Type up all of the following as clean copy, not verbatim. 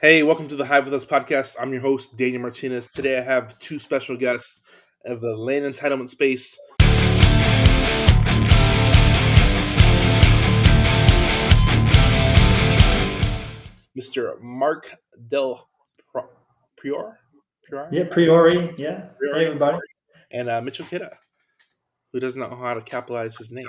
Hey, welcome to the HIVE With Us Podcast. I'm your host, Daniel Martinez. Today I have two special guests of the Land Entitlement space. Mr. Mark Del Prior? Yeah, Priori. Yeah. Priori Hey, everybody. and Mitchell Kida, who doesn't know how to capitalize his name.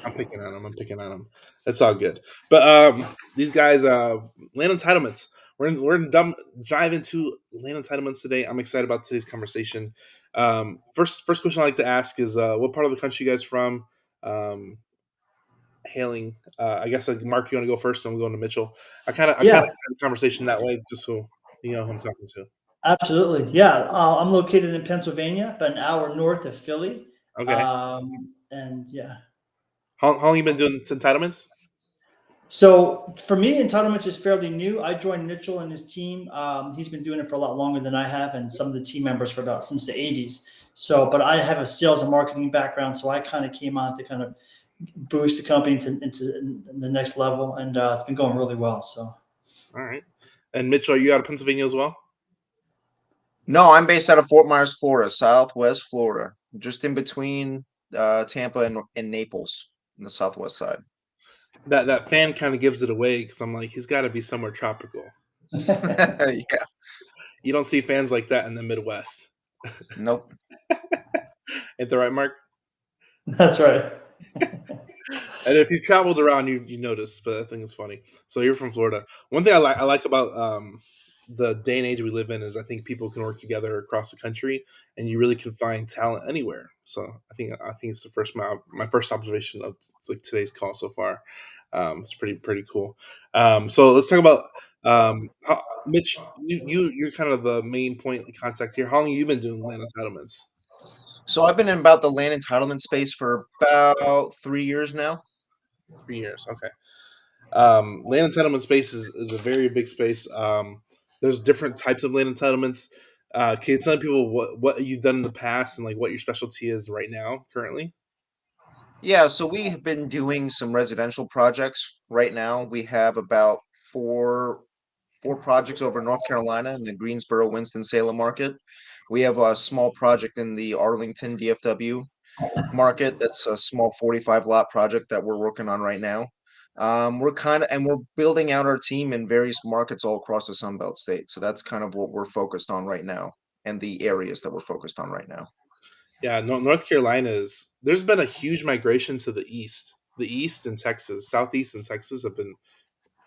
I'm picking on him. That's all good. But these guys, Land Entitlements. We're gonna dive into Land Entitlements today. I'm excited about today's conversation. First question I like to ask is, what part of the country you guys from? Hailing. I guess Mark, you want to go first, and we'll go to Mitchell. I kind of Yeah, had the conversation that way, just so you know who I'm talking to. absolutely. Yeah, I'm located in Pennsylvania, about an hour north of Philly. Okay. And yeah. How long you been doing entitlements? So for me, entitlements is fairly new. I joined Mitchell and his team. He's been doing it for a lot longer than I have, and some of the team members for about since the 80s. So, but I have a sales and marketing background, so I kind of came on to kind of boost the company into the next level, and it's been going really well. So. All right. And Mitchell, are you out of Pennsylvania as well? No, I'm based out of Fort Myers, Florida, Southwest Florida, just in between Tampa and Naples on the southwest side. That fan kind of gives it away because I'm like, he's got to be somewhere tropical. Yeah. You don't see fans like that in the Midwest. Nope. Ain't that right, Mark? That's right. And if you've traveled around, you notice, but I think it's funny. So you're from Florida. One thing I like about the day and age we live in is I think people can work together across the country, and you really can find talent anywhere. So I think it's the first my first observation of like today's call so far. It's pretty cool. So let's talk about Mitch. You're kind of the main point of contact here. How long have you been doing land entitlements? So I've been in about the land entitlement space for about 3 years now. 3 years, okay. Land entitlement space is a very big space. There's different types of land entitlements. Can you tell people what you've done in the past and like what your specialty is right now, currently? Yeah, so we have been doing some residential projects right now. We have about four projects over in North Carolina in the Greensboro, Winston-Salem market. We have a small project in the Arlington DFW market. That's a small 45 lot project that we're working on right now. We're building out our team in various markets all across the Sunbelt state. So that's kind of what we're focused on right now and the areas that we're focused on right now. Yeah, North Carolina there's been a huge migration to the east. The east and Texas, southeast and Texas have been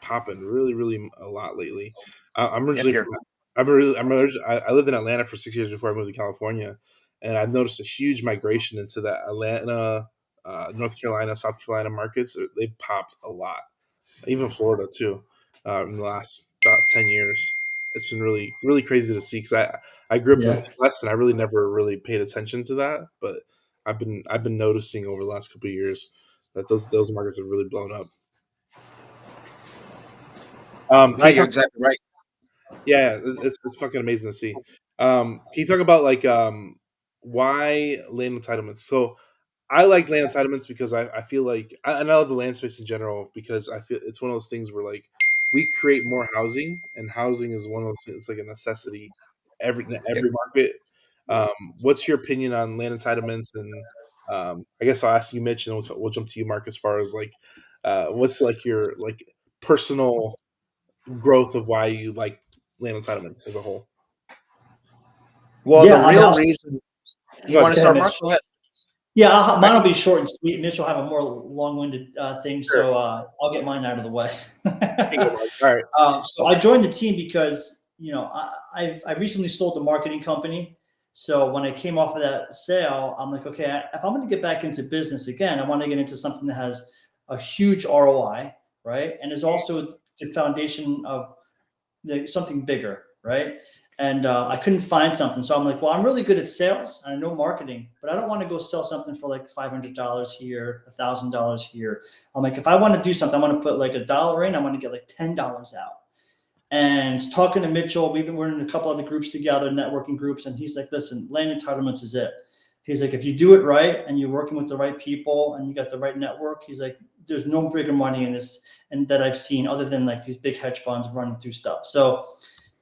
popping really a lot lately. I'm originally Yep, I lived in Atlanta for 6 years before I moved to California, and I've noticed a huge migration into that Atlanta, North Carolina, South Carolina markets. They've popped a lot, even Florida too, in the last about 10 years. It's been really crazy to see because I grew up in the Yeah. Midwest and I really never really paid attention to that, but I've been noticing over the last couple of years that those markets have really blown up. No, you're exactly right. Yeah, it's fucking amazing to see. Can you talk about like why land entitlements? So I like land entitlements because I feel like and I love the land space in general because I feel it's one of those things where like we create more housing and housing is one of those things, it's like a necessity in Yep. every market. What's your opinion on land entitlements? And I guess I'll ask you, Mitch, and we'll jump to you, Mark, as far as like what's like your like personal growth of why you like land entitlements as a whole. Well, Yeah, the I mean, real reason you want to Go ahead, start, Mark? Mitch. Go ahead. Yeah, mine will be short and sweet. Mitch will have a more long-winded thing, Sure. so I'll get mine out of the way. All right. So I joined the team because I recently sold the marketing company. So when I came off of that sale, I'm like, okay, if I'm going to get back into business again, I want to get into something that has a huge ROI, right? And is also the foundation of something bigger, right? And I couldn't find something. So I'm like, well, I'm really good at sales. I know marketing, but I don't want to go sell something for like $500 here, $1,000 here. I'm like, if I want to do something, I want to put like $1 in, I want to get like $10 out. And talking to Mitchell, we're in a couple other groups together, networking groups. And he's like, listen, land entitlements is it. He's like, if you do it right and you're working with the right people and you got the right network, he's like, there's no bigger money in this and that I've seen other than like these big hedge funds running through stuff. So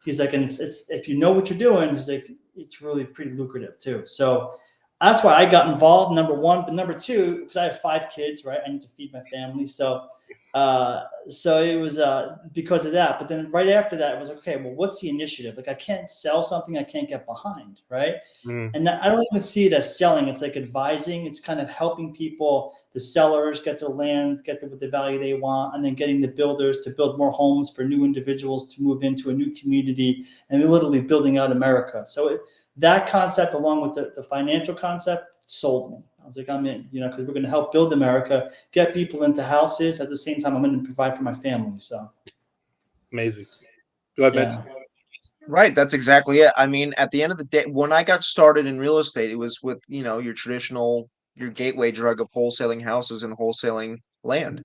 he's like, and it's if you know what you're doing, he's like, it's really pretty lucrative too. So that's why I got involved. Number one, but number two, because I have 5 kids, right? I need to feed my family. So it was because of that. But then right after that, it was like, okay, well, what's the initiative? Like I can't sell something I can't get behind, right? Mm, And I don't even see it as selling. It's like advising. It's kind of helping people, the sellers get their land, get the value they want, and then getting the builders to build more homes for new individuals to move into a new community, and we're literally building out America. So that concept, along with the financial concept, sold me. I was like, I'm in, because we're going to help build America, get people into houses. At the same time, I'm going to provide for my family. So, amazing. Go ahead, Mitch. yeah. Right, that's exactly it. I mean, at the end of the day, when I got started in real estate, it was with, your traditional, your gateway drug of wholesaling houses and wholesaling land,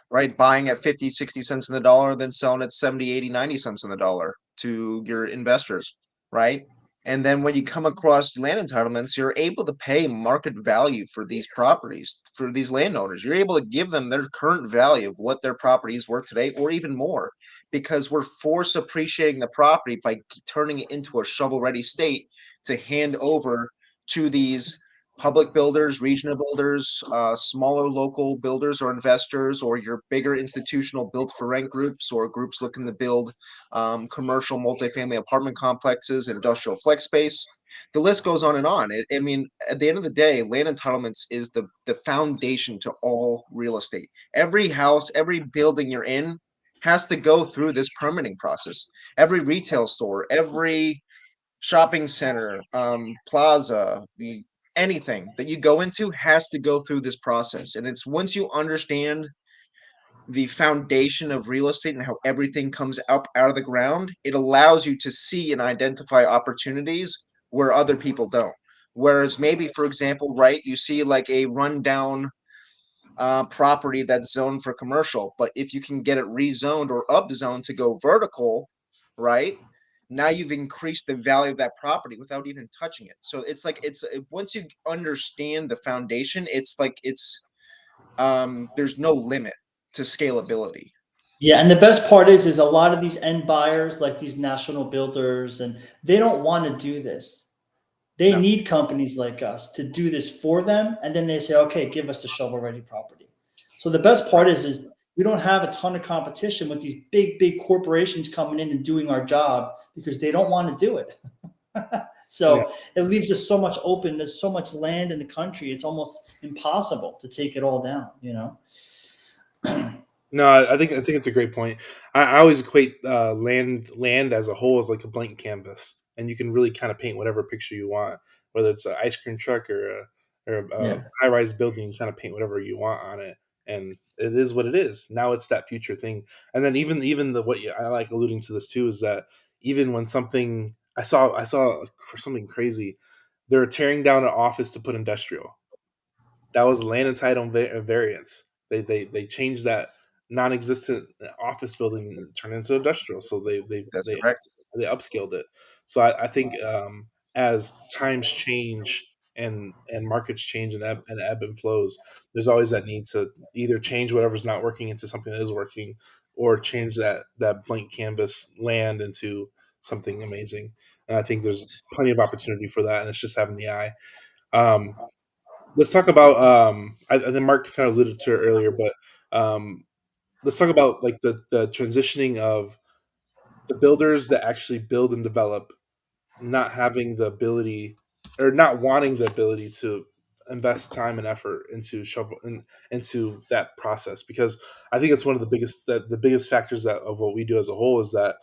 right? Buying at 50, 60 cents in the dollar, then selling at 70, 80, 90 cents in the dollar to your investors, right? And then when you come across land entitlements, you're able to pay market value for these properties, for these landowners. You're able to give them their current value of what their property is worth today, or even more, because we're force appreciating the property by turning it into a shovel-ready state to hand over to these public builders, regional builders, smaller local builders or investors, or your bigger institutional built for rent groups or groups looking to build commercial multifamily apartment complexes, industrial flex space. The list goes on and on. I mean, at the end of the day, land entitlements is the foundation to all real estate. Every house, every building you're in has to go through this permitting process. Every retail store, every shopping center, plaza, anything that you go into has to go through this process. And it's once you understand the foundation of real estate and how everything comes up out of the ground, it allows you to see and identify opportunities where other people don't. Whereas maybe, for example, right, you see like a rundown property that's zoned for commercial, but if you can get it rezoned or upzoned to go vertical, right? Now you've increased the value of that property without even touching it. So it's like once you understand the foundation, it's like there's no limit to scalability. Yeah, and the best part is a lot of these end buyers, like these national builders, and they don't want to do this. They No. need companies like us to do this for them, and then they say, "Okay, give us the shovel-ready property." So the best part Right. is we don't have a ton of competition with these big corporations coming in and doing our job because they don't want to do it. Yeah. So it leaves us so much open. There's so much land in the country; it's almost impossible to take it all down. No, I think it's a great point. I always equate land as a whole as like a blank canvas, and you can really kind of paint whatever picture you want, whether it's an ice cream truck or a Yeah. high rise building. You kind of paint whatever you want on it, and it is what it is. Now it's that future thing, and then even I like alluding to this too is that even when something I saw something crazy, they're tearing down an office to put industrial. That was a land entitlement variance. They changed that non-existent office building and turned it into industrial. So That's correct. they upscaled it. So I think as times change and markets change and ebb and flows, there's always that need to either change whatever's not working into something that is working, or change that blank canvas land into something amazing. And I think there's plenty of opportunity for that, and it's just having the eye. Um, let's talk about I think Mark kind of alluded to it earlier, but um, let's talk about like the transitioning of the builders that actually build and develop not having the ability or not wanting the ability to invest time and effort into that process, because I think it's one of the biggest factors that of what we do as a whole is that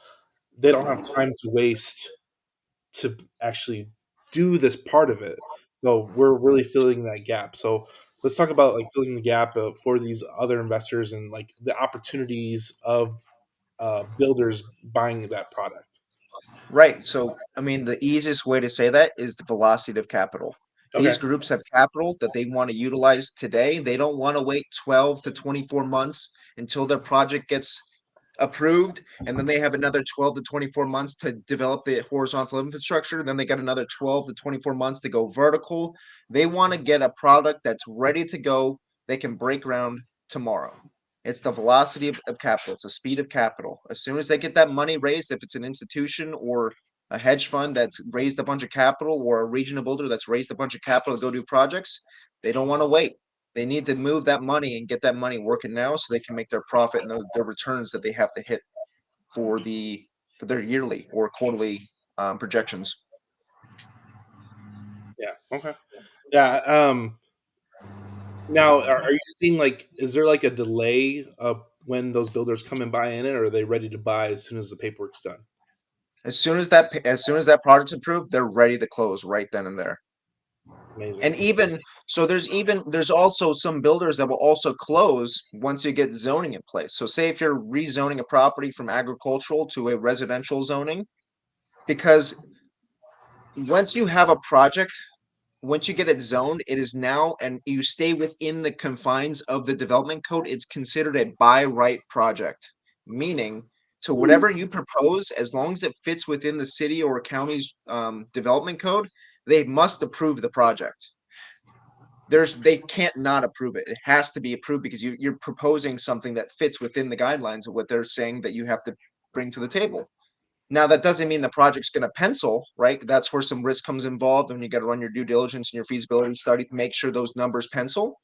they don't have time to waste to actually do this part of it. So we're really filling that gap. So let's talk about like filling the gap for these other investors and like the opportunities of builders buying that product. Right. So, I mean, the easiest way to say that is the velocity of capital. Okay. These groups have capital that they want to utilize today. They don't want to wait 12 to 24 months until their project gets approved. And then they have another 12 to 24 months to develop the horizontal infrastructure. Then they got another 12 to 24 months to go vertical. They want to get a product that's ready to go. They can break ground tomorrow. It's the velocity of capital. It's the speed of capital. As soon as they get that money raised, if it's an institution or a hedge fund that's raised a bunch of capital, or a regional builder that's raised a bunch of capital to go do projects, they don't want to wait. They need to move that money and get that money working now so they can make their profit and their returns that they have to hit for their yearly or quarterly projections. Yeah. Okay. Yeah. Now, are you seeing like, is there like a delay of when those builders come and buy in it, or are they ready to buy as soon as the paperwork's done? As soon as that project's approved, they're ready to close right then and there. Amazing. And even so, there's also some builders that will also close once you get zoning in place. So say if you're rezoning a property from agricultural to a residential zoning, because once you have a project, once you get it zoned, it is now, and you stay within the confines of the development code, it's considered a by right project. Meaning, to whatever you propose, as long as it fits within the city or county's development code, they must approve the project. They can't not approve it. It has to be approved because you're proposing something that fits within the guidelines of what they're saying that you have to bring to the table. Now, that doesn't mean the project's going to pencil, right? That's where some risk comes involved, and you got to run your due diligence and your feasibility study to make sure those numbers pencil.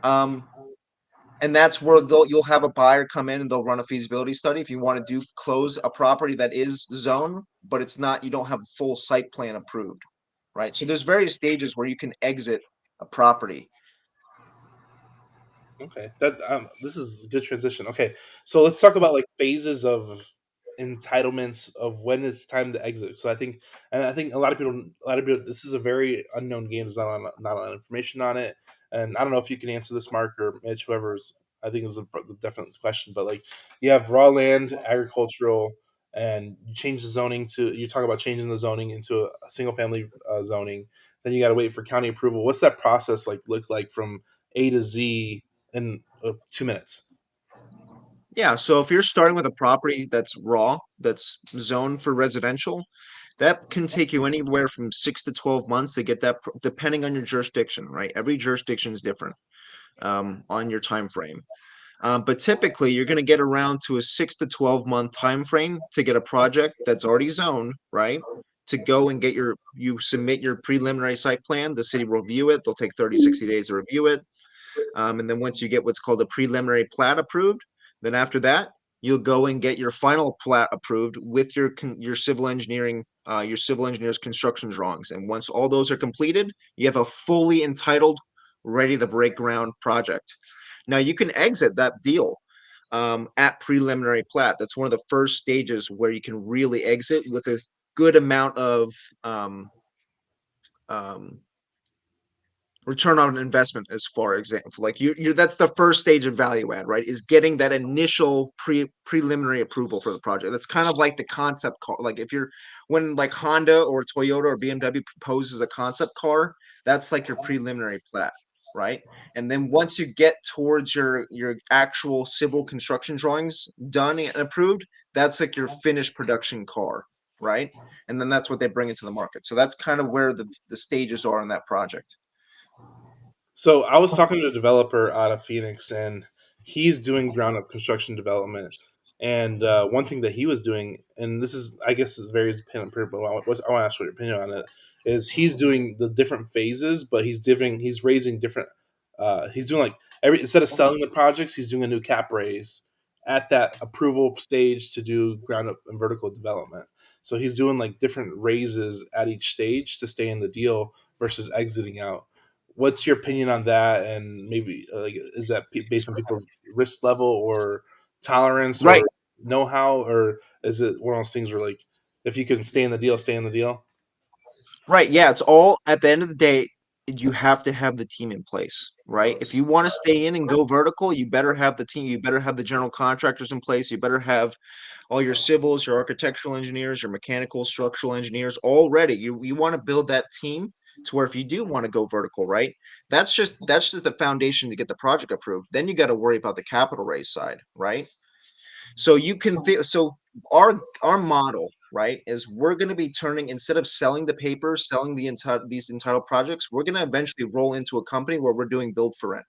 And that's where you'll have a buyer come in and they'll run a feasibility study if you want to close a property that is zoned, but it's not, you don't have a full site plan approved, right? So there's various stages where you can exit a property. Okay, that this is a good transition. Okay, so let's talk about like phases of entitlements of when it's time to exit. So I think a lot of people, this is a very unknown game. There's not a lot of information on it, and I don't know if you can answer this, Mark or Mitch, whoever's. I think is a definite question, but like you have raw land, agricultural, and you change the zoning to. You talk about changing the zoning into a single family zoning. Then you got to wait for county approval. What's that process like? Look like from A to Z in 2 minutes. Yeah, so if you're starting with a property that's raw, that's zoned for residential, that can take you anywhere from 6 to 12 months to get that, depending on your jurisdiction, right? Every jurisdiction is different on your time frame. But typically, you're going to get around to a 6 to 12 month time frame to get a project that's already zoned, right? To go and you submit your preliminary site plan. The city will review it. They'll take 30, 60 days to review it. And then once you get what's called a preliminary plat approved, then after that, you'll go and get your final plat approved with your civil engineer's construction drawings. And once all those are completed, you have a fully entitled, ready to break ground project. Now you can exit that deal at preliminary plat. That's one of the first stages where you can really exit with a good amount of um, return on investment. As far example, like you that's the first stage of value add, right? Is getting that initial preliminary approval for the project. That's kind of like the concept car. Like if you're when like Honda or Toyota or BMW proposes a concept car, that's like your preliminary plat, right? And then once you get towards your actual civil construction drawings done and approved, that's like your finished production car, right? And then that's what they bring into the market. So that's kind of where the stages are in that project. So I was talking to a developer out of Phoenix, and he's doing ground up construction development. And one thing that he was doing, and this is, I guess, is varies opinion, but I want to ask what your opinion on it is. He's doing the different phases, but he's raising different. He's doing like every instead of selling the projects, he's doing a new cap raise at that approval stage to do ground up and vertical development. So he's doing like different raises at each stage to stay in the deal versus exiting out. What's your opinion on that? And maybe like, is that based on people's risk level or tolerance or Right. know how, or is it one of those things where like if you can stay in the deal, stay in the deal? Right. Yeah. It's all at the end of the day, you have to have the team in place, right? If you want to stay in and go vertical, you better have the team. You better have the general contractors in place. You better have all your civils, your architectural engineers, your mechanical, structural engineers all ready. You want to build that team to where if you do want to go vertical, right? That's just the foundation to get the project approved. Then you got to worry about the capital raise side, right? So you can so our model, right, is we're going to be turning instead of selling the paper, selling these entitled projects, we're going to eventually roll into a company where we're doing build for rent.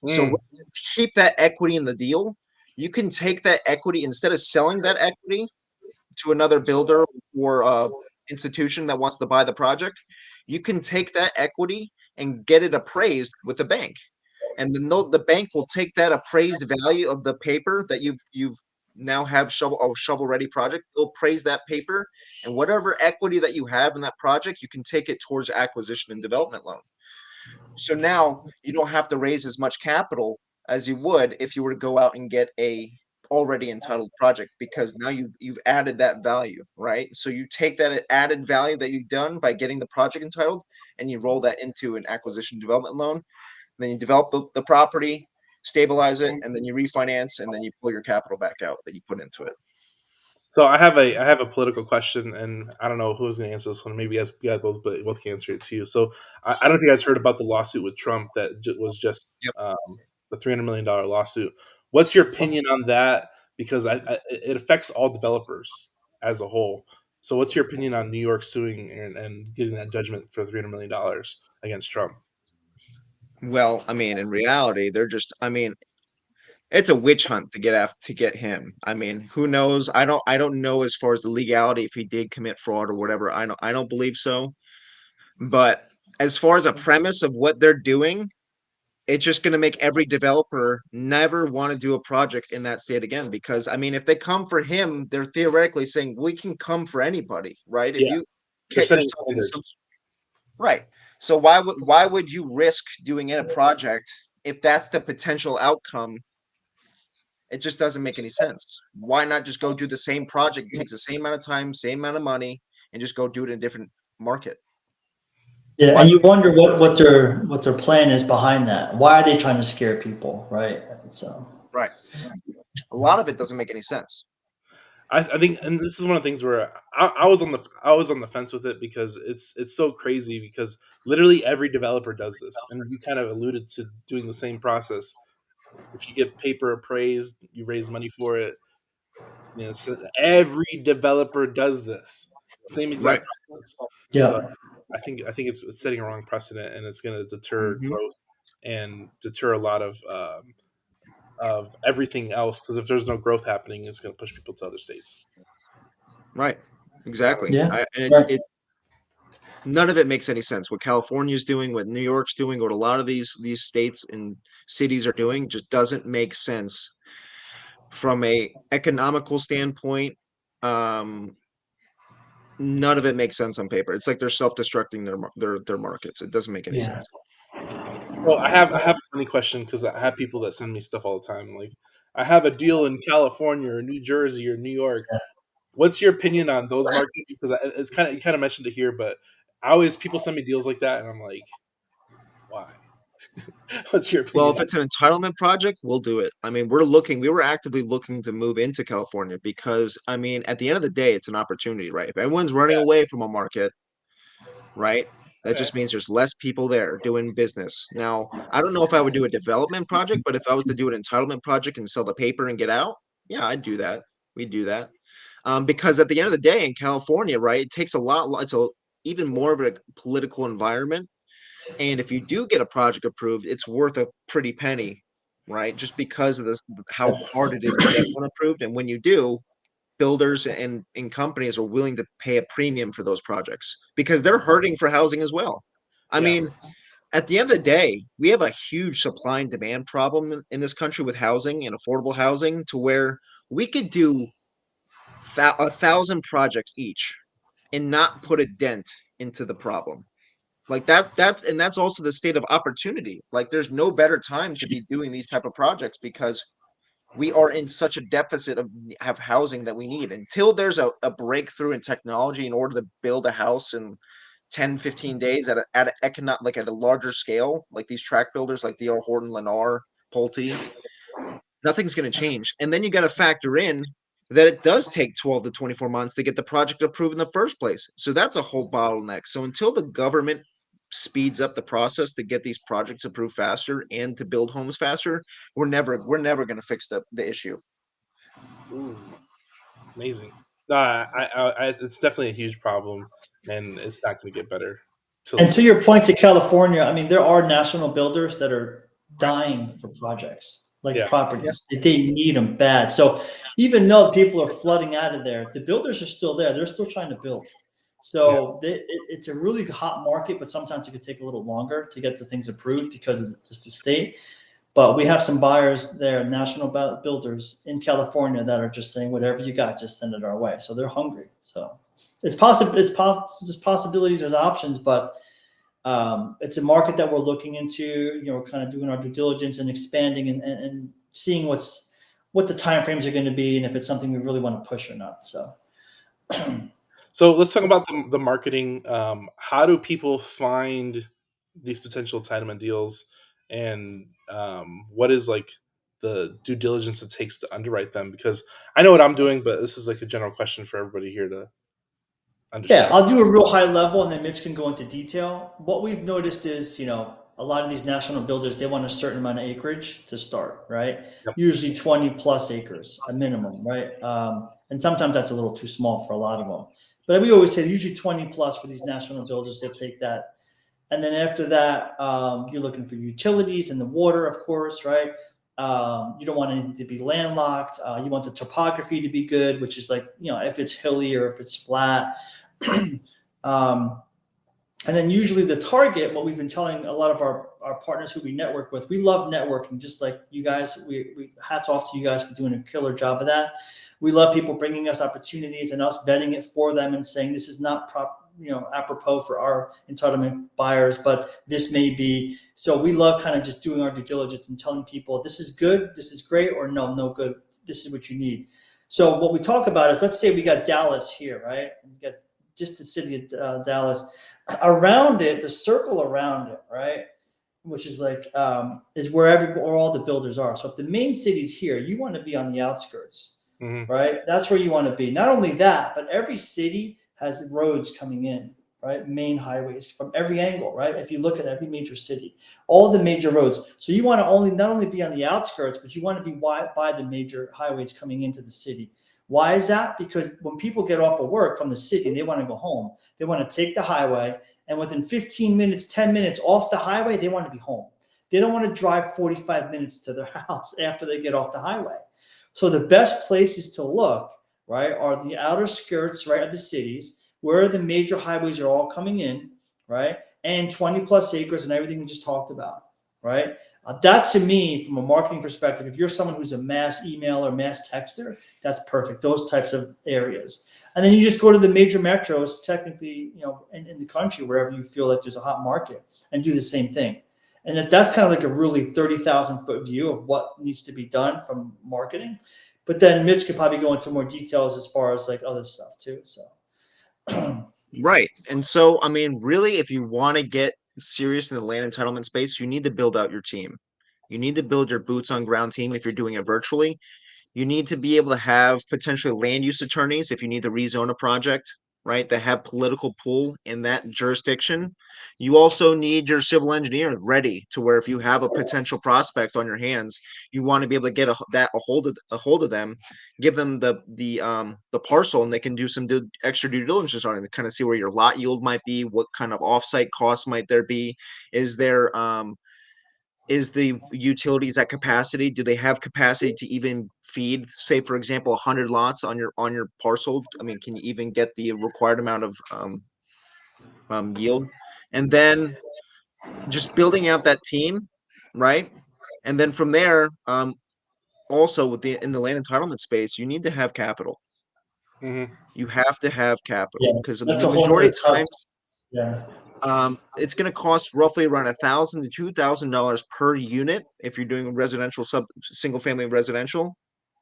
So Mm. to keep that equity in the deal, you can take that equity instead of selling that equity to another builder or institution that wants to buy the project. You can take that equity and get it appraised with the bank, and then the bank will take that appraised value of the paper that you've now have shovel ready project. They'll appraise that paper, and whatever equity that you have in that project, you can take it towards acquisition and development loan. So now you don't have to raise as much capital as you would if you were to go out and get a already entitled project, because now you've added that value, right? So you take that added value that you've done by getting the project entitled and you roll that into an acquisition development loan. Then you develop the property, stabilize it, and then you refinance, and then you pull your capital back out that you put into it. So I have a political question, and I don't know who's going to answer this one. Maybe you guys both, but both can answer it too. So I don't know if you guys heard about the lawsuit with Trump that was just Yep. the $300 million lawsuit. What's your opinion on that? Because it affects all developers as a whole. So what's your opinion on New York suing and getting that judgment for $300 million against Trump? Well, I mean, in reality, I mean, it's a witch hunt to get him. I mean, who knows? I don't know as far as the legality if he did commit fraud or whatever. I don't believe so. But as far as a premise of what they're doing, it's just going to make every developer never want to do a project in that state again. Because I mean, if they come for him, they're theoretically saying we can come for anybody, right? If Yeah, you they're get setting yourself in some standards. right. So why would you risk doing in a project if that's the potential outcome? It just doesn't make any sense. Why not just go do the same project? It takes the same amount of time, same amount of money, and just go do it in a different market. Yeah, Why? and you wonder what their plan is behind that. Why are they trying to scare people, right? So Right. A lot of it doesn't make any sense. I think, and this is one of the things where I was on the fence with it because it's so crazy because literally every developer does this, and you kind of alluded to doing the same process. If you get paper appraised, you raise money for it. So every developer does this, same Right. exact process. So yeah, I think it's setting a wrong precedent, and it's going to deter Mhm. growth and deter a lot of everything else. Because if there's no growth happening, it's going to push people to other states. Right. Exactly. yeah, And right. none of it makes any sense. What California's doing, what New York's doing, what a lot of these states and cities are doing just doesn't make sense from a economical standpoint. Um, None of it makes sense on paper. It's like they're self-destructing their markets. It doesn't make any Yeah. sense. Well, I have a funny question because I have people that send me stuff all the time. Like, I have a deal in California or New Jersey or New York. What's your opinion on those markets? Because it's kind of you kind of mentioned it here, but I always people send me deals like that, and I'm like, why? What's your Well, opinion if on? it's an entitlement project, we'll do it. I mean, we were actively looking to move into California because, I mean, at the end of the day, it's an opportunity, right? If everyone's running Yeah, away from a market, right? That just means there's less people there doing business. Now, I don't know if I would do a development project, but if I was to do an entitlement project and sell the paper and get out, yeah, I'd do that. We'd do that. Because at the end of the day, in California, right, it takes a lot. It's a even more of a political environment. And if you do get a project approved, it's worth a pretty penny, right? Just because of this, how hard it is to get one approved. And when you do, builders and companies are willing to pay a premium for those projects because they're hurting for housing as well. I yeah, mean, at the end of the day, we have a huge supply and demand problem in this country with housing and affordable housing to where we could do 1,000 projects each and not put a dent into the problem. Like that's also the state of opportunity. Like there's no better time to be doing these type of projects because we are in such a deficit of have housing that we need until there's a breakthrough in technology in order to build a house in 10 15 days at a like at a larger scale, like these track builders like D.R. Horton, Lennar, Pulte. Nothing's going to change. And then you got to factor in that it does take 12 to 24 months to get the project approved in the first place. So that's a whole bottleneck. So until the government speeds up the process to get these projects approved faster and to build homes faster, we're never going to fix the issue. ooh, amazing. No, it's definitely a huge problem, and it's not going to get better And till. to your point to California, I mean, there are national builders that are dying for projects, like Yeah. properties. They need them bad. So even though people are flooding out of there, the builders are still there. They're still trying to build. Yeah. So it's a really hot market, but sometimes it could take a little longer to get the things approved because of just the state. But we have some buyers there, national builders in California, that are just saying, whatever you got, just send it our way. So they're hungry. So it's possible. There's possibilities. There's options, but it's a market that we're looking into. We're kind of doing our due diligence and expanding and seeing what the timeframes are going to be and if it's something we really want to push or not. So. So let's talk about the marketing. How do people find these potential entitlement deals, and what is like the due diligence it takes to underwrite them? Because I know what I'm doing, but this is like a general question for everybody here to Yeah, understand. I'll do a real high level and then Mitch can go into detail. What we've noticed is, a lot of these national builders, they want a certain amount of acreage to start, right? Yep. Usually 20 plus acres, a minimum, right? And sometimes that's a little too small for a lot of them. But we always say usually 20 plus for these national builders, they'll take that. And then after that, you're looking for utilities and the water, of course, right? You don't want anything to be landlocked. You want the topography to be good, which is like, if it's hilly or if it's flat. um, and then usually the target, what we've been telling a lot of our partners who we network with, we love networking, just like you guys. We hats off to you guys for doing a killer job of that. We love people bringing us opportunities and us vetting it for them and saying this is not apropos for our entitlement buyers, but this may be. So we love kind of just doing our due diligence and telling people this is good, this is great, or no good, this is what you need. So what we talk about is, let's say we got Dallas here, right? We got just the city of Dallas. Around it, the circle around it, right, which is like is where all the builders are. So if the main city's here, you want to be on the outskirts, Mm-hmm. right? That's where you want to be. Not only that, but every city has roads coming in, right? Main highways from every angle, right? If you look at every major city, all the major roads. So you want to not only be on the outskirts, but you want to be by the major highways coming into the city. Why is that? Because when people get off of work from the city, they want to go home. They want to take the highway, and within 15 minutes, 10 minutes off the highway, they want to be home. They don't want to drive 45 minutes to their house after they get off the highway. So the best places to look, right, are the outer skirts, right, of the cities, where the major highways are all coming in, right, and 20 plus acres and everything we just talked about, right? That to me, from a marketing perspective, if you're someone who's a mass emailer, mass texter, that's perfect. Those types of areas. And then you just go to the major metros, technically, in the country, wherever you feel like there's a hot market, and do the same thing. And that's kind of like a really 30,000 foot view of what needs to be done from marketing. But then Mitch could probably go into more details as far as like other stuff too. So Right. And so, I mean, really, if you want to get serious in the land entitlement space, you need to build out your team. You need to build your boots on ground team if you're doing it virtually. You need to be able to have potentially land use attorneys if you need to rezone a project, right? That have political pull in that jurisdiction. You also need your civil engineer ready to where if you have a potential prospect on your hands, you want to be able to get a hold of them, give them the parcel, and they can do some extra due diligence on it to kind of see where your lot yield might be, what kind of offsite costs might there be, is there is the utilities at capacity? Do they have capacity to even feed, say, for example, 100 lots on your parcel? I mean, can you even get the required amount of yield? And then just building out that team, right? And then from there, also with the in the land entitlement space, you need to have capital. Mm-hmm. You have to have capital yeah, because that's the a whole majority nother of topic. times, Yeah. it's going to cost roughly around $1,000 to $2,000 per unit if you're doing residential single family residential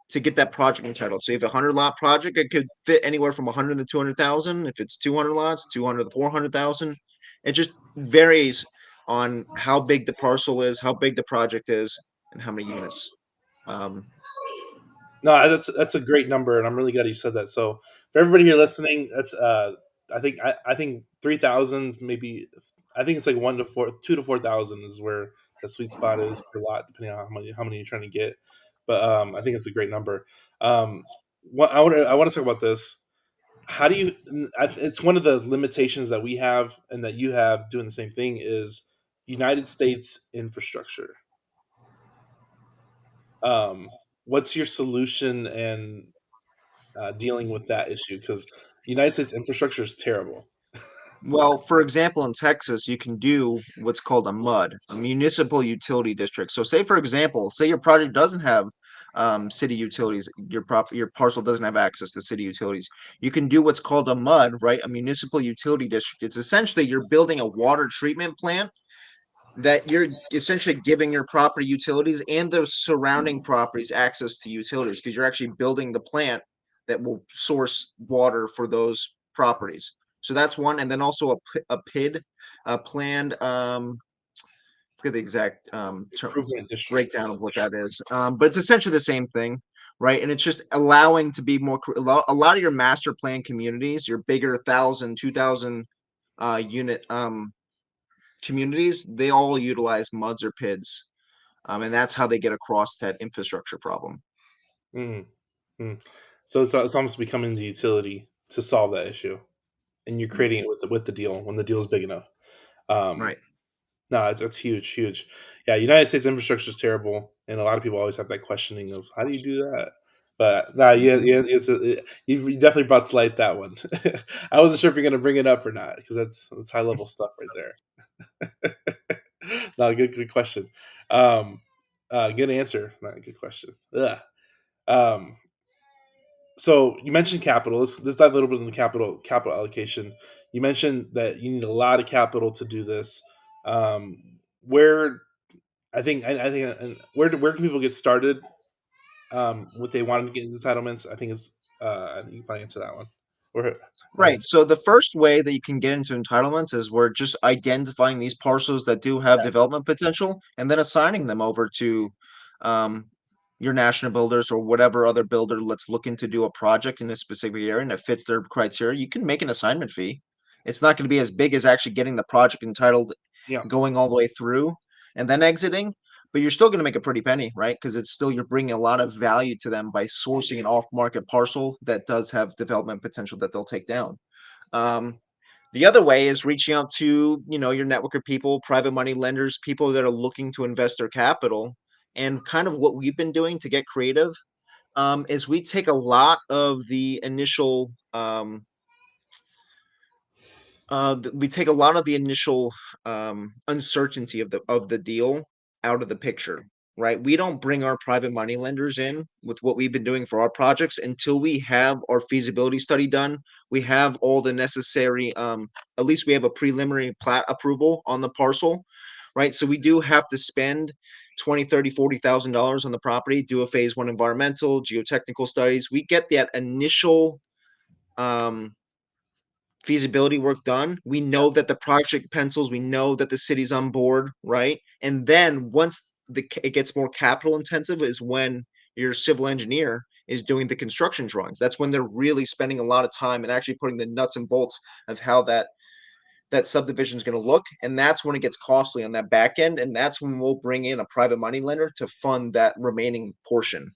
to get that project entitled. So if a 100 lot project, it could fit anywhere from 100 to 200,000. If it's 200 lots, 200 to 400,000. It just varies on how big the parcel is, how big the project is, and how many units. Um, No, that's a great number, and I'm really glad you said that. So for everybody here listening, that's I think 3,000, maybe. I think it's like 2 to 4,000 is where the sweet spot is per lot, depending on how many you're trying to get. But I think it's a great number. What I want to talk about this. How do you? It's one of the limitations that we have and that you have doing the same thing is United States infrastructure. What's your solution and dealing with that issue? Because United States infrastructure is terrible. Well, for example, in Texas, you can do what's called a MUD, a municipal utility district. So, say for example, say your project doesn't have city utilities, your parcel doesn't have access to city utilities. You can do what's called a MUD, right? A municipal utility district. It's essentially you're building a water treatment plant that you're essentially giving your property utilities and the surrounding properties access to utilities because you're actually building the plant that will source water for those properties. So that's one, and then also a PID, a planned forget the exact Improvement district. breakdown of what that is, but it's essentially the same thing, right? And it's just allowing to be more a lot of your master plan communities, your bigger 1,000, 2,000 unit communities, they all utilize MUDs or PIDs, and that's how they get across that infrastructure problem. Mm. Mm. So it's almost becoming the utility to solve that issue, and you're creating it with the deal when the deal is big enough. Um, Right. no, it's huge, huge. Yeah, United States infrastructure is terrible, and a lot of people always have that questioning of how do you do that. But no, yeah, Mhm. yeah, you definitely brought to light that one. I wasn't sure if you're going to bring it up or not because that's high level stuff right there. No, good question. Um, good answer. Not a good question. Ugh. Um, so you mentioned capital. Let's dive a little bit into capital allocation. You mentioned that you need a lot of capital to do this. Where I think where can people get started? What they want to get into entitlements. I think it's I think you can probably answer that one. Or go Right. ahead. So the first way that you can get into entitlements is we're just identifying these parcels that do have development potential and then assigning them over to um, your national builders or whatever other builder that's looking to do a project in a specific area and it fits their criteria. You can make an assignment fee. It's not going to be as big as actually getting the project entitled, Yeah. going all the way through and then exiting, but you're still going to make a pretty penny, right? Because it's still you're bringing a lot of value to them by sourcing an off-market parcel that does have development potential that they'll take down. Um, the other way is reaching out to your network of people, private money lenders, people that are looking to invest their capital. And kind of what we've been doing to get creative is we take a lot of the initial we take a lot of the initial uncertainty of the deal out of the picture, right? We don't bring our private money lenders in with what we've been doing for our projects until we have our feasibility study done. We have all the necessary, at least we have a preliminary plat approval on the parcel, right? So we do have to spend 20, 30, $40,000 on the property, do a phase one environmental, geotechnical studies. We get that initial um, feasibility work done. We know that the project pencils, we know that the city's on board, right? And then once it gets more capital intensive is when your civil engineer is doing the construction drawings. That's when they're really spending a lot of time and actually putting the nuts and bolts of how that subdivision is going to look, and that's when it gets costly on that back end, and that's when we'll bring in a private money lender to fund that remaining portion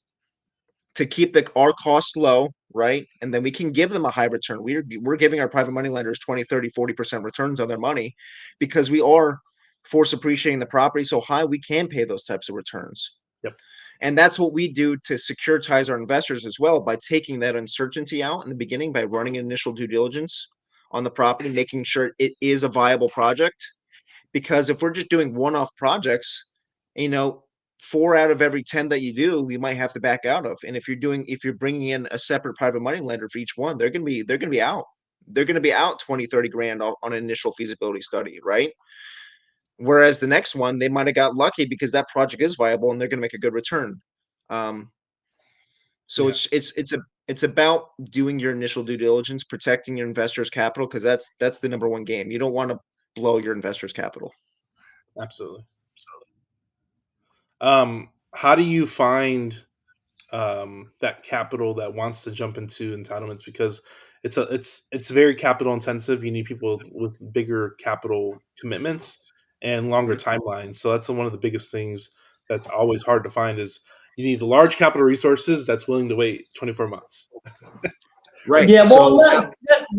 to keep our costs low, right? And then we can give them a high return. We're giving our private money lenders 20, 30, 40% returns on their money because we are force appreciating the property so high we can pay those types of returns. Yep. And that's what we do to securitize our investors as well by taking that uncertainty out in the beginning by running initial due diligence on the property, making sure it is a viable project. Because if we're just doing one-off projects, you know, 4 out of every 10 that you do, you might have to back out of. And if you're bringing in a separate private money lender for each one, they're going to be out. They're going to be out 20, 30 grand on an initial feasibility study, right? Whereas the next one, they might have got lucky because that project is viable and they're going to make a good return. Um, so Yeah. it's about doing your initial due diligence, protecting your investors' capital because that's the number one game. You don't want to blow your investors' capital. Absolutely. How do you find that capital that wants to jump into entitlements? Because it's very capital intensive. You need people with bigger capital commitments and longer Mhm. timelines. So that's one of the biggest things that's always hard to find is you need large capital resources that's willing to wait 24 months. Right. Yeah, well, So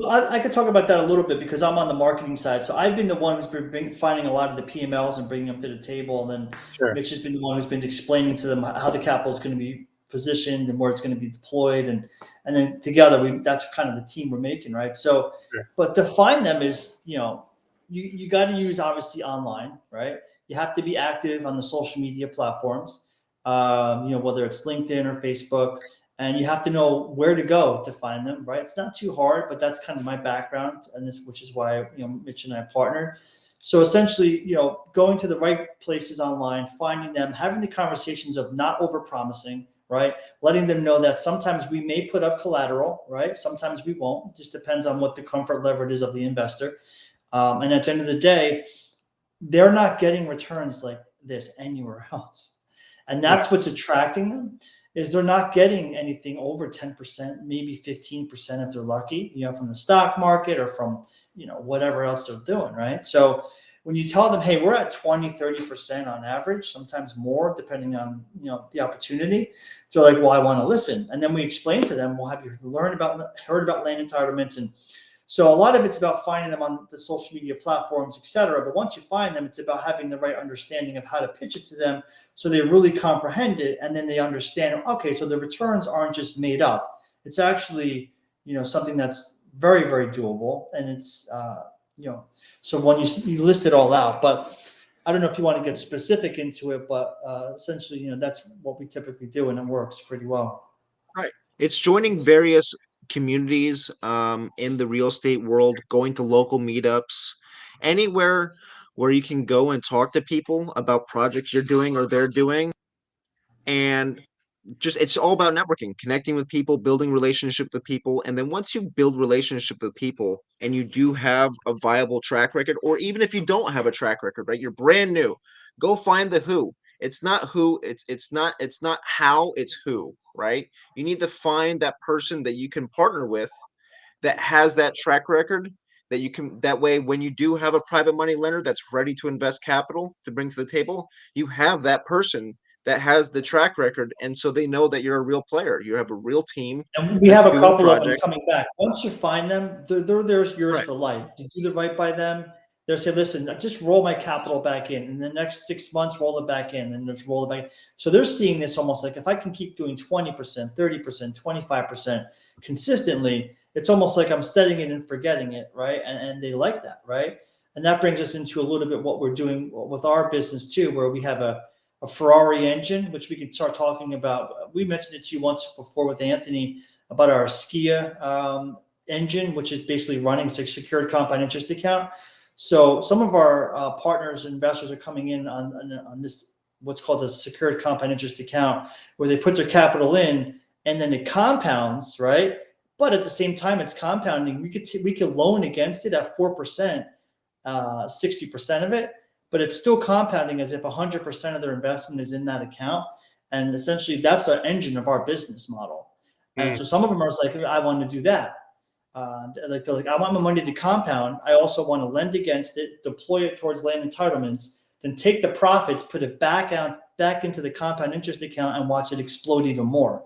I could talk about that a little bit because I'm on the marketing side. So I've been the one who's been finding a lot of the PMLs and bringing them to the table. And then Sure. Mitch has been the one who's been explaining to them how the capital is going to be positioned and where it's going to be deployed. And then together, that's kind of the team we're making, right? So, Sure. but to find them is, you got to use obviously online, right? You have to be active on the social media platforms, whether it's LinkedIn or Facebook. And you have to know where to go to find them, right? It's not too hard, but that's kind of my background, and which is why Mitch and I partnered. So essentially, going to the right places online, finding them, having the conversations of not overpromising, right? Letting them know that sometimes we may put up collateral, right? Sometimes we won't. It just depends on what the comfort level is of the investor. And at the end of the day, they're not getting returns like this anywhere else, and that's what's attracting them. Is they're not getting anything over 10%, maybe 15% if they're lucky, from the stock market or from, whatever else they're doing, right? So when you tell them, hey, we're at 20, 30% on average, sometimes more, depending on, the opportunity, they're like, well, I want to listen. And then we explain to them, well, have you heard about land entitlements? And so a lot of it's about finding them on the social media platforms, et cetera. But once you find them, it's about having the right understanding of how to pitch it to them so they really comprehend it. And then they understand, okay, so the returns aren't just made up. It's actually, something that's very, very doable. And it's, so when you list it all out, but I don't know if you want to get specific into it, but essentially, that's what we typically do, and it works pretty well. Right. It's joining various communities in the real estate world, going to local meetups, anywhere where you can go and talk to people about projects you're doing or they're doing. And just it's all about networking, connecting with people, building relationship with people. And then once you build relationship with people and you do have a viable track record, or even if you don't have a track record, right? You're brand new, go find the who. It's not who, it's not how, it's who, right? You need to find that person that you can partner with that has that track record, that you can, that way when you do have a private money lender that's ready to invest capital to bring to the table, you have that person that has the track record, and so they know that you're a real player, you have a real team And we that's have a doing couple of them projects. coming back. Once you find them, they're yours Right. for life. You do the right by them. They'll say, listen, just roll my capital back in the next 6 months, roll it back in, and just roll it back in. So they're seeing this almost like if I can keep doing 20%, 30%, 25% consistently, it's almost like I'm setting it and forgetting it, right? And they like that, right? And that brings us into a little bit what we're doing with our business too, where we have a Ferrari engine, which we can start talking about. We mentioned it to you once before with Anthony about our Skia engine, which is basically running a secured compound interest account. So some of our partners, investors are coming in on this, what's called a secured compound interest account, where they put their capital in and then it compounds, right? But at the same time, it's compounding. We could loan against it at 4%, 60% of it, but it's still compounding as if 100% of their investment is in that account. And essentially, that's the engine of our business model. And so some of them are like, I want to do that. They're like, I want my money to compound. I also want to lend against it, deploy it towards land entitlements, then take the profits, put it back into the compound interest account, and watch it explode even more.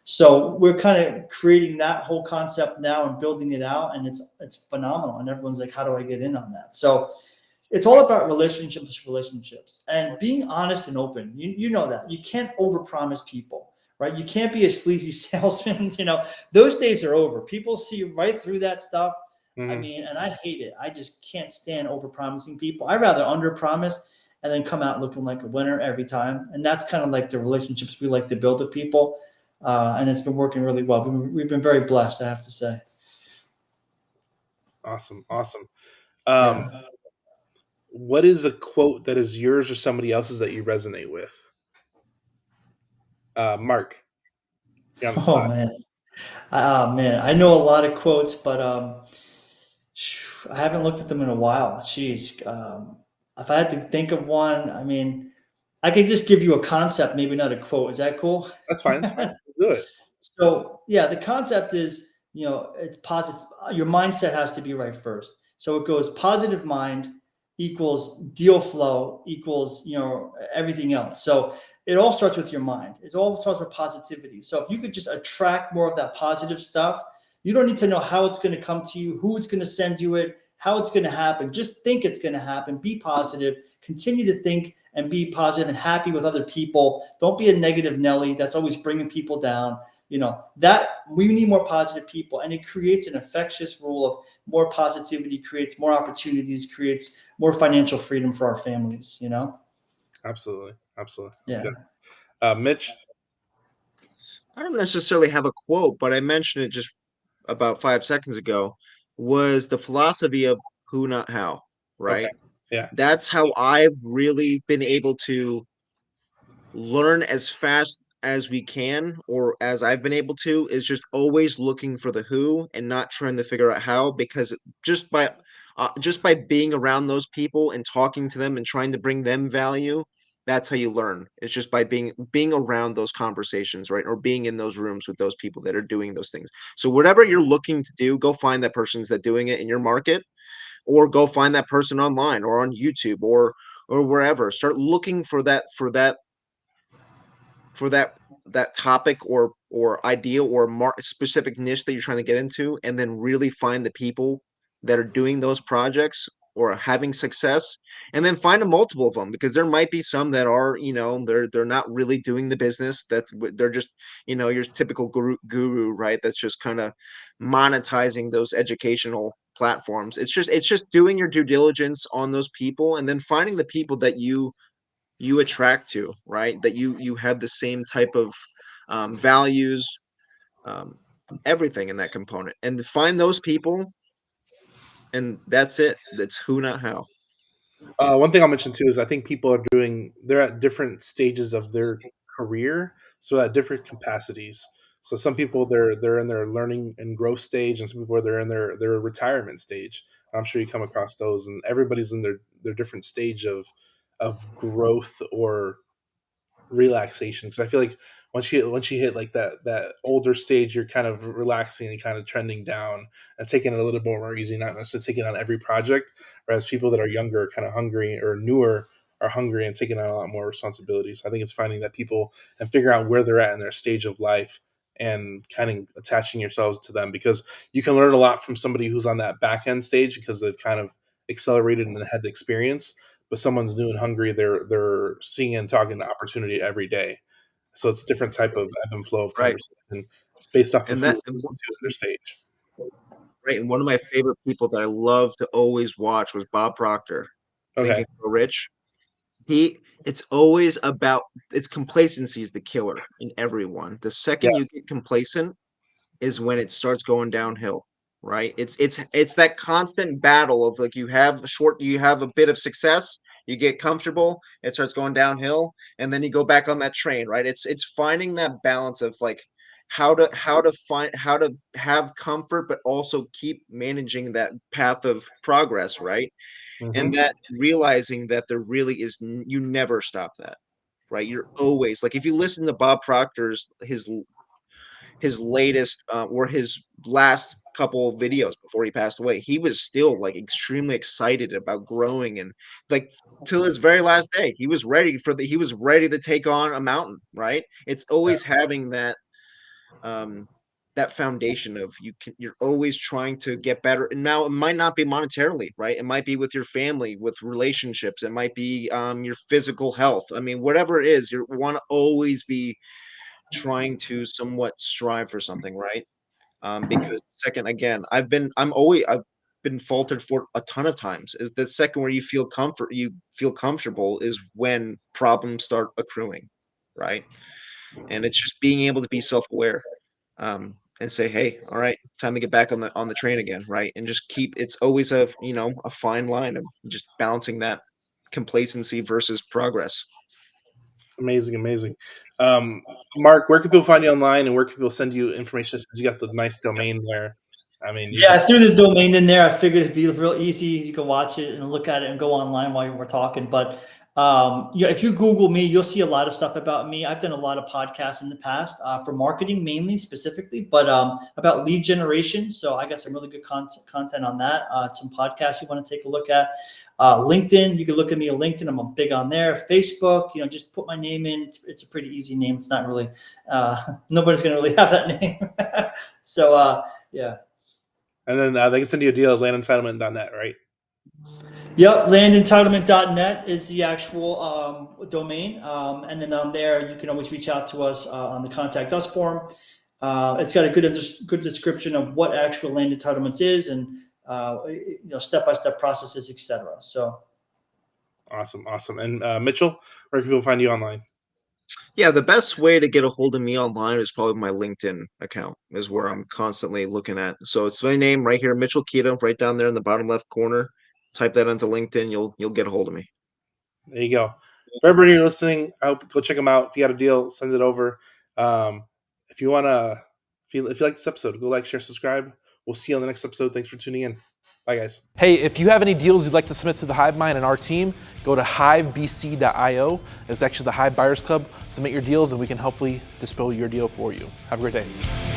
So we're kind of creating that whole concept now and building it out, and it's phenomenal. And everyone's like, how do I get in on that? So it's all about relationships, and being honest and open. You know that you can't overpromise people, right? You can't be a sleazy salesman. Those days are over. People see right through that stuff. I mean, and I hate it. I just can't stand overpromising people. I'd rather underpromise and then come out looking like a winner every time. And that's kind of like the relationships we like to build with people. And it's been working really well. We've been very blessed, I have to say. Awesome. Yeah. What is a quote that is yours or somebody else's that you resonate with? Mark, you're on the spot. Man, I know a lot of quotes, but I haven't looked at them in a while. Jeez, if I had to think of one, I mean, I could just give you a concept, maybe not a quote. Is that cool? That's fine. Do it. So yeah, the concept is, it's positive. Your mindset has to be right first. So it goes positive mind equals deal flow equals, everything else. So it all starts with your mind. It all starts with positivity. So if you could just attract more of that positive stuff, You don't need to know how it's going to come to you, who it's going to send you it, how it's going to happen. Just think it's going to happen. Be positive. Continue to think and be positive and happy with other people. Don't be a negative Nelly that's always bringing people down. That we need more positive people, and it creates an infectious rule of more positivity, creates more opportunities, creates more financial freedom for our families. Absolutely. That's Yeah. good. Mitch? I don't necessarily have a quote, but I mentioned it just about 5 seconds ago, was the philosophy of who, not how, Okay. right? Yeah. That's how I've really been able to learn as fast as we can, or as I've been able to, is just always looking for the who and not trying to figure out how, because just by being around those people and talking to them and trying to bring them value, that's how you learn. It's just by being around those conversations, right? Or being in those rooms with those people that are doing those things. So whatever you're looking to do, go find that person that's doing it in your market, or go find that person online or on YouTube or wherever. Start looking for that topic or idea or specific niche that you're trying to get into, and then really find the people that are doing those projects or having success, and then find a multiple of them, because there might be some that are, they're not really doing the business, that they're just, your typical guru, right? That's just kind of monetizing those educational platforms. It's just doing your due diligence on those people, and then finding the people that you attract to, right? That you have the same type of values, um, everything in that component, and to find those people, and that's it. That's who, not how. One thing I'll mention too is I think people they're at different stages of their career, so at different capacities. So some people they're in their learning and growth stage, and some people they're in their retirement stage. I'm sure you come across those, and everybody's in their different stage of growth or relaxation. Because I feel like once you hit like that older stage, you're kind of relaxing and kind of trending down and taking it a little bit more easy, not necessarily taking on every project. Whereas people that are younger, are kind of hungry, or newer, are hungry and taking on a lot more responsibilities. I think it's finding that people and figure out where they're at in their stage of life and kind of attaching yourselves to them, because you can learn a lot from somebody who's on that back end stage because they've kind of accelerated and had the experience. But someone's new and hungry, they're seeing and talking to opportunity every day. So it's different type of ebb and flow of Right. conversation based off of And who that, listening to their stage. right. And one of my favorite people that I love to always watch was Bob Proctor, Think Okay. and Grow Rich. He it's always about, it's complacency is the killer in everyone. The Yeah. second you get complacent is when it starts going downhill, right? It's that constant battle of, like, you have a bit of success, you get comfortable, it starts going downhill, and then you go back on that train, right? It's finding that balance of, like, how to have comfort but also keep managing that path of progress, right? And Hmm. that realizing that there really is you never stop that, right? You're always, like, if you listen to Bob Proctor's his latest, or his last couple of videos before he passed away, he was still, like, extremely excited about growing, and, like, till his very last day, he was ready to take on a mountain, right? It's Yeah. always having um, that foundation of, you're always trying to get better. And now it might not be monetarily, right? It might be with your family, with relationships. It might be your physical health. I mean, whatever it is, you want to always be trying to somewhat strive for something, right? Because the second, again, I've been faltered for a ton of times. Is the second where you feel comfortable is when problems start accruing, right? And it's just being able to be self-aware, and say, "Hey, all right, time to get back on the train again," right? And just keep. It's always a fine line of just balancing that complacency versus progress. Amazing, amazing. Um, Mark, where can people find you online, and where can people send you information since you got the nice domain there? I mean, you Yeah, got I threw the domain in there. I figured it'd be real easy. You can watch it and look at it and go online while we're talking. But yeah, if you Google me, you'll see a lot of stuff about me. I've done a lot of podcasts in the past for marketing mainly, specifically, but about lead generation. So I got some really good content on that. Some podcasts you want to take a look at. LinkedIn, you can look at me on LinkedIn. I'm big on there. Facebook, just put my name in. It's a pretty easy name. It's not really, nobody's going to really have that name. So, Yeah. And then they can send you a deal at landentitlement.net, right? Yep, landentitlement.net is the actual domain. And then on there, you can always reach out to us on the Contact Us form. It's got a good description of what actual land entitlements is and step-by-step processes, etc. So Awesome. And Mitchell, where can people find you online? Yeah, the best way to get a hold of me online is probably my LinkedIn account, is where I'm constantly looking at. So it's my name right here, Mitchell Kida, right down there in the bottom left corner. Type that into LinkedIn, you'll get a hold of me. There you go. For everybody who's listening, I hope go check them out. If you got a deal, send it over. If you like this episode, go like, share, subscribe. We'll see you on the next episode. Thanks for tuning in. Bye, guys. Hey, if you have any deals you'd like to submit to the Hive Mind and our team, go to hivebc.io. It's actually the Hive Buyers Club. Submit your deals and we can hopefully dispose your deal for you. Have a great day.